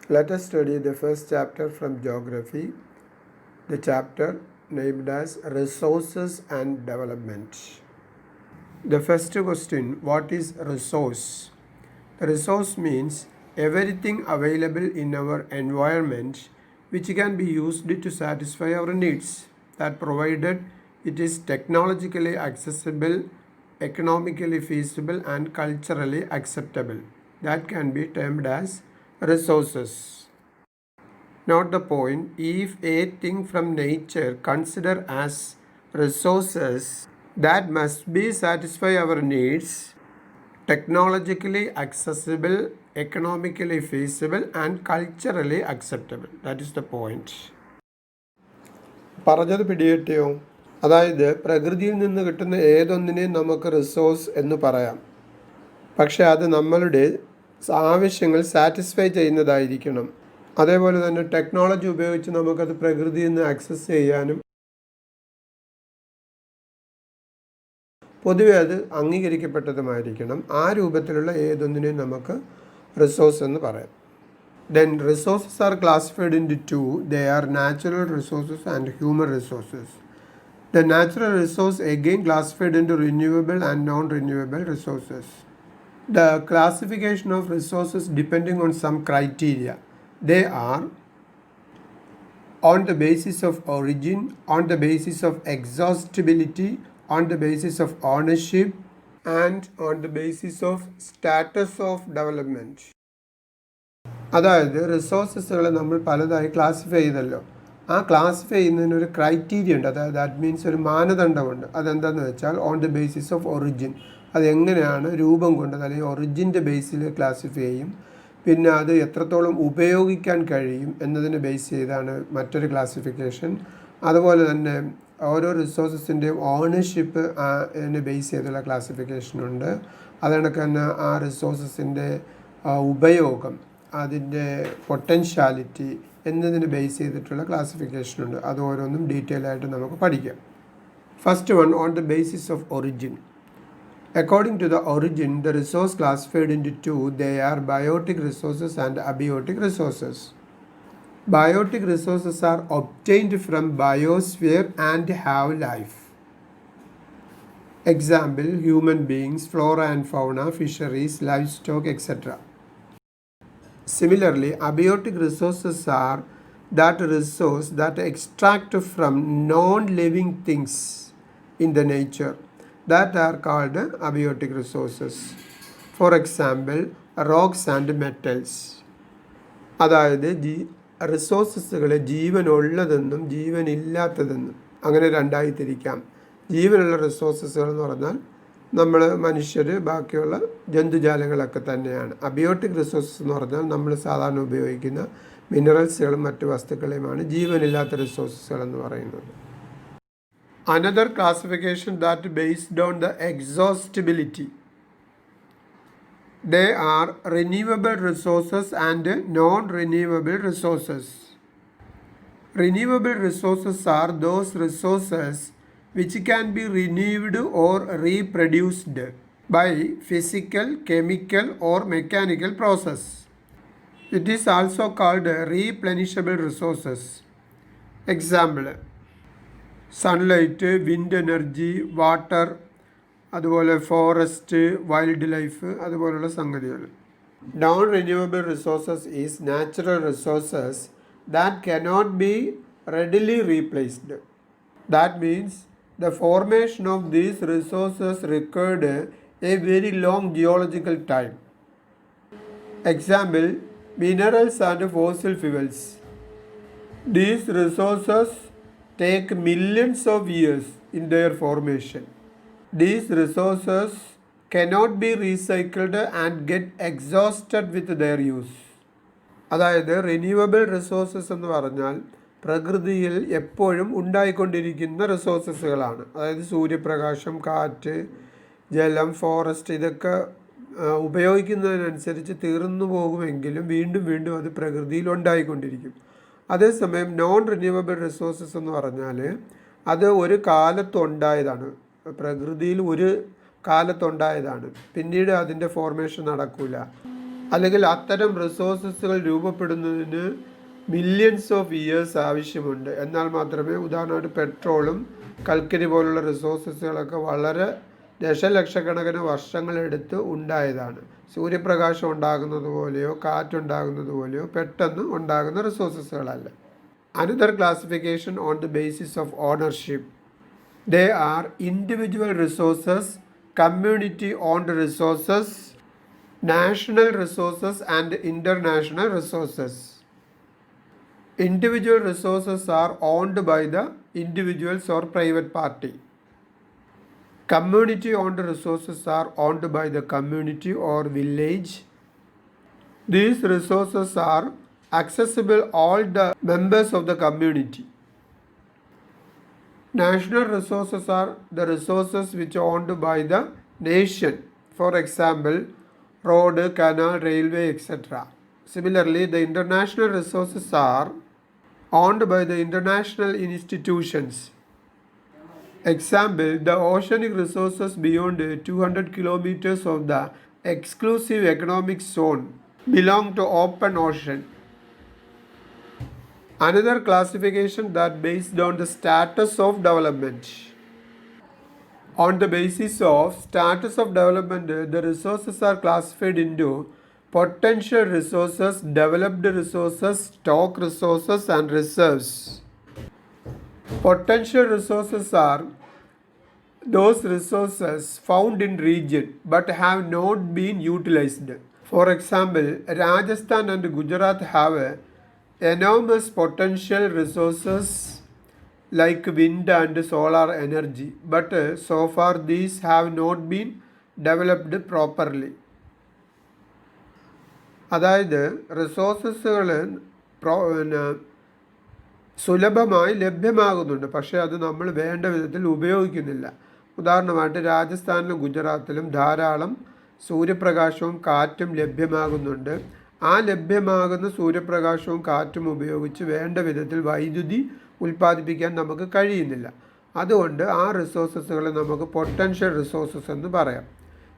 Let us study the first chapter from Geography, the chapter named as Resources and Development. The first question, what is resource? The resource means everything available in our environment which can be used to satisfy our needs, that provided it is technologically accessible, economically feasible and culturally acceptable. That can be termed as resources. Note the point, if a thing from nature considered as resources that must be satisfy our needs, technologically accessible, economically feasible and culturally acceptable. That is the point. പറഞ്ഞത് പിടികിട്ടിയോ? അതായത് പ്രകൃതിയിൽ നിന്ന് കിട്ടുന്ന ഏതൊന്നിനെയും നമുക്ക് resource എന്ന് പറയാം. പക്ഷേ അത് നമ്മളുടെ ആവശ്യങ്ങൾ സാറ്റിസ്ഫൈ ചെയ്യുന്നതായിരിക്കണം. അതേപോലെ തന്നെ ടെക്നോളജി ഉപയോഗിച്ച് നമുക്കത് പ്രകൃതിയിൽ നിന്ന് ആക്സസ് ചെയ്യാനും പൊതുവെ അത് അംഗീകരിക്കപ്പെട്ടതുമായിരിക്കണം. ആ രൂപത്തിലുള്ള ഏതൊന്നിനെയും നമുക്ക് റിസോഴ്സ് എന്ന് പറയാം. Then resources are classified into two. They are natural resources and human resources. The natural resource again classified into renewable and non-renewable resources. The classification of resources depending on some criteria. They are on the basis of origin, on the basis of exhaustibility, on the basis of ownership and on the basis of status of development. അതായത് റിസോഴ്സസുകളെ നമ്മൾ പലതായി classify ചെയ്തല്ലോ. ആ classify ചെയ്യുന്നതിനൊരു criteria ഉണ്ട്, അതായത് that means ഒരു മാനദണ്ഡമുണ്ട്. അതെന്താണെന്ന് വെച്ചാൽ on the basis of origin, അതെങ്ങനെയാണ് രൂപം കൊണ്ടത് അല്ലെങ്കിൽ ഒറിജിൻ്റെ ബേസിൽ ക്ലാസിഫൈ ചെയ്യും. പിന്നെ അത് എത്രത്തോളം ഉപയോഗിക്കാൻ കഴിയും എന്നതിനെ ബേസ് ചെയ്താണ് മറ്റൊരു ക്ലാസിഫിക്കേഷൻ. അതുപോലെ തന്നെ ഓരോ റിസോഴ്സസിൻ്റെയും ഓണർഷിപ്പ് അതിനെ ബേസ് ചെയ്തുള്ള ക്ലാസിഫിക്കേഷനുണ്ട്. അതുകണക്ക് തന്നെ ആ റിസോഴ്സസിൻ്റെ ഉപയോഗം, അതിൻ്റെ പൊട്ടൻഷ്യാലിറ്റി എന്നതിനെ ബേസ് ചെയ്തിട്ടുള്ള ക്ലാസിഫിക്കേഷനുണ്ട്. അത് ഓരോന്നും ഡീറ്റെയിൽ ആയിട്ട് നമുക്ക് പഠിക്കാം. First one, on the basis of origin. According to the origin, the resource classified into two. They are biotic resources and abiotic resources. Biotic resources are obtained from biosphere and have life. Example, human beings, flora and fauna, fisheries, livestock, etc. Similarly, abiotic resources are that resource that extract from non-living things in the nature, that are called abiotic resources. For example, rocks and metals. അതായത് റിസോഴ്സസുകളെ ജീവനുള്ളതെന്നും ജീവനില്ലാത്തതെന്നും അങ്ങനെ രണ്ടായി തിരിക്കാം. ജീവനുള്ള റിസോഴ്സസുകൾ എന്ന് പറഞ്ഞാൽ നമ്മൾ മനുഷ്യർ, ബാക്കിയുള്ള ജന്തുജാലങ്ങളൊക്കെ തന്നെയാണ്. അബിയോട്ടിക് റിസോഴ്സസ് എന്ന് പറഞ്ഞാൽ നമ്മൾ സാധാരണ ഉപയോഗിക്കുന്ന മിനറൽസുകളും മറ്റു വസ്തുക്കളെയുമാണ് ജീവനില്ലാത്ത റിസോഴ്സസുകൾ എന്ന് പറയുന്നത്. Another classification that based on the exhaustibility. They are renewable resources and non-renewable resources. Renewable resources are those resources which can be renewed or reproduced by physical, chemical or mechanical process. It is also called replenishable resources. Example, sunlight, wind energy, water, അതുപോലെ forest, wild life, അതുപോലുള്ള സംഗതികൾ. Non renewable resources is natural resources that cannot be readily replaced. That means the formation of these resources required A very long geological time. Example, minerals and fossil fuels. These resources take millions of years in their formation. These resources cannot be recycled and get exhausted with their use. അതായത് renewable resources എന്ന് പറഞ്ഞാൽ പ്രകൃതിയിൽ എപ്പോഴും ഉണ്ടായിക്കൊണ്ടിരിക്കുന്ന റിസോഴ്സസുകളാണ്. അതായത് സൂര്യപ്രകാശം, കാറ്റ്, ജലം, forest, ഇതൊക്കെ ഉപയോഗിക്കുന്നതിനനുസരിച്ച് തീർന്നു പോകുമെങ്കിലും വീണ്ടും വീണ്ടും അത് പ്രകൃതിയിൽ ഉണ്ടായിക്കൊണ്ടിരിക്കും. അതേസമയം നോൺ റിന്യൂവബിൾ റിസോഴ്സസ് എന്ന് പറഞ്ഞാൽ അത് ഒരു കാലത്തുണ്ടായതാണ്, പ്രകൃതിയിൽ ഒരു കാലത്തുണ്ടായതാണ്, പിന്നീട് അതിൻ്റെ ഫോർമേഷൻ നടക്കില്ല. അല്ലെങ്കിൽ അത്തരം റിസോഴ്സസുകൾ രൂപപ്പെടുന്നതിന് മില്യൺസ് ഓഫ് ഇയേഴ്സ് ആവശ്യമുണ്ട്. എന്നാൽ മാത്രമേ, ഉദാഹരണമായിട്ട് പെട്രോളും കൽക്കരി പോലുള്ള റിസോഴ്സസുകളൊക്കെ വളരെ ദശലക്ഷക്കണക്കിന് വർഷങ്ങളെടുത്ത് ഉണ്ടായതാണ്. സൂര്യപ്രകാശം ഉണ്ടാകുന്നത് പോലെയോ കാറ്റുണ്ടാകുന്നത് പോലെയോ പെട്ടെന്ന് ഉണ്ടാകുന്ന റിസോഴ്സസുകളല്ല. Another classification on the basis of ownership. They are individual resources, community owned resources, national resources and international resources. Individual resources are owned by the individuals or private party. Community owned resources are owned by the community or village. These resources are accessible all the members of the community. National resources are the resources which are owned by the nation. For example, road, canal, railway, etc. Similarly, the international resources are owned by the international institutions. Example, the oceanic resources beyond 200 kilometers of the exclusive economic zone belong to open ocean. Another classification that based on the status of development. On the basis of status of development, the resources are classified into potential resources, developed resources, stock resources, and reserves. Potential resources are those resources found in region but have not been utilized. For example, Rajasthan and Gujarat have enormous potential resources like wind and solar energy, but so far these have not been developed properly. അതായത് റിസോഴ്സസുകൾ സുലഭമായി ലഭ്യമാകുന്നുണ്ട്, പക്ഷേ അത് നമ്മൾ വേണ്ട വിധത്തിൽ ഉപയോഗിക്കുന്നില്ല. ഉദാഹരണമായിട്ട് രാജസ്ഥാനിലും ഗുജറാത്തിലും ധാരാളം സൂര്യപ്രകാശവും കാറ്റും ലഭ്യമാകുന്നുണ്ട്. ആ ലഭ്യമാകുന്ന സൂര്യപ്രകാശവും കാറ്റും ഉപയോഗിച്ച് വേണ്ട വിധത്തിൽ വൈദ്യുതി ഉൽപ്പാദിപ്പിക്കാൻ നമുക്ക് കഴിയുന്നില്ല. അതുകൊണ്ട് ആ റിസോഴ്സസുകളെ നമുക്ക് പൊട്ടൻഷ്യൽ റിസോഴ്സസ് എന്ന് പറയാം.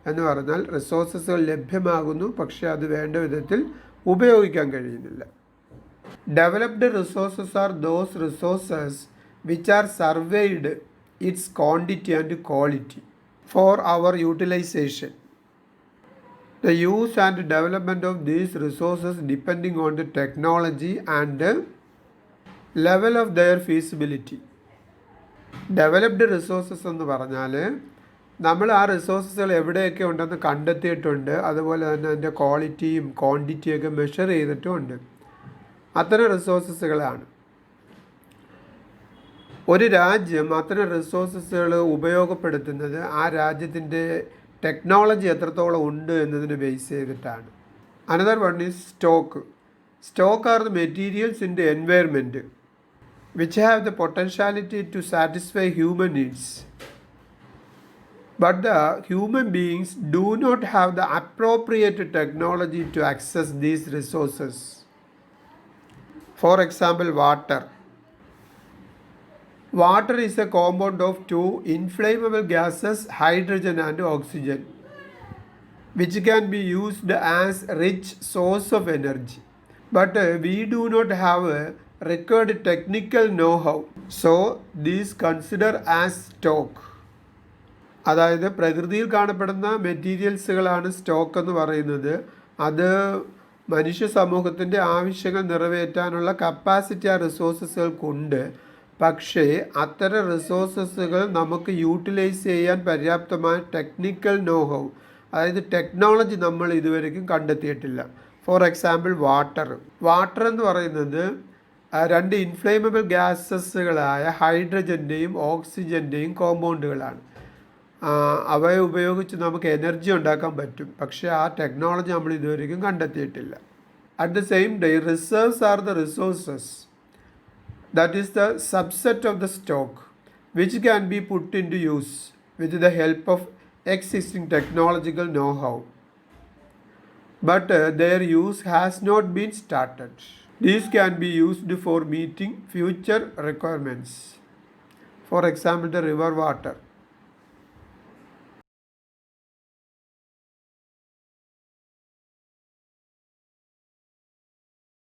എന്ന് പറഞ്ഞാൽ റിസോഴ്സസുകൾ ലഭ്യമാകുന്നു, പക്ഷേ അത് വേണ്ട വിധത്തിൽ ഉപയോഗിക്കാൻ കഴിയുന്നില്ല. Developed resources are those resources which are surveyed its quantity and quality for our utilization. The use and development of these resources depending on the technology and the level of their feasibility. Developed resources എന്ന് പറഞ്ഞാൽ നമ്മൾ ആ റിസോഴ്സസുകൾ എവിടെയൊക്കെ ഉണ്ടെന്ന് കണ്ടെത്തിയിട്ടുണ്ട്, അതുപോലെ തന്നെ അതിൻ്റെ ക്വാളിറ്റിയും ക്വാണ്ടിറ്റിയൊക്കെ മെഷർ ചെയ്തിട്ടുമുണ്ട്. അത്തരം റിസോഴ്സസുകളാണ്. ഒരു രാജ്യം അത്തരം റിസോഴ്സസുകൾ ഉപയോഗപ്പെടുത്തുന്നത് ആ രാജ്യത്തിൻ്റെ ടെക്നോളജി എത്രത്തോളം ഉണ്ട് എന്നതിന് ബേസ് ചെയ്തിട്ടാണ്. Another one is stock. Stock are the materials in the environment which have the potentiality to satisfy human needs, but the human beings do not have the appropriate technology to access these resources. For example, water. Water is a compound of two inflammable gases, hydrogen and oxygen, which can be used as rich source of energy. But we do not have a required technical know-how, so these consider as stock. അതായത് പ്രകൃതിയിൽ കാണപ്പെടുന്ന മെറ്റീരിയൽസുകളാണ് stock എന്ന് പറയുന്നത്. അത് മനുഷ്യ സമൂഹത്തിൻ്റെ ആവശ്യങ്ങൾ നിറവേറ്റാനുള്ള capacity ആ റിസോഴ്സസുകൾക്കുണ്ട്. പക്ഷേ അത്തരം റിസോഴ്സസുകൾ നമുക്ക് യൂട്ടിലൈസ് ചെയ്യാൻ പര്യാപ്തമായ ടെക്നിക്കൽ നോഹൗ, അതായത് ടെക്നോളജി നമ്മൾ ഇതുവരെയും കണ്ടെത്തിയിട്ടില്ല. Four example, water. വാട്ടർ എന്ന് പറയുന്നത് രണ്ട് ഇൻഫ്ലേമബിൾ ഗ്യാസസുകളായ ഹൈഡ്രജൻ്റെയും ഓക്സിജൻ്റെയും കോമ്പൗണ്ടുകളാണ്. അവയെ ഉപയോഗിച്ച് നമുക്ക് എനർജി ഉണ്ടാക്കാൻ പറ്റും, പക്ഷേ ആ ടെക്നോളജി നമ്മൾ ഇതുവരെയും കണ്ടെത്തിയിട്ടില്ല. At the same time, reserves are the resources, that is the subset of the stock which can be put into use with the help of existing technological know-how, but their use has not been started. These can be used for meeting future requirements. For example, the river water.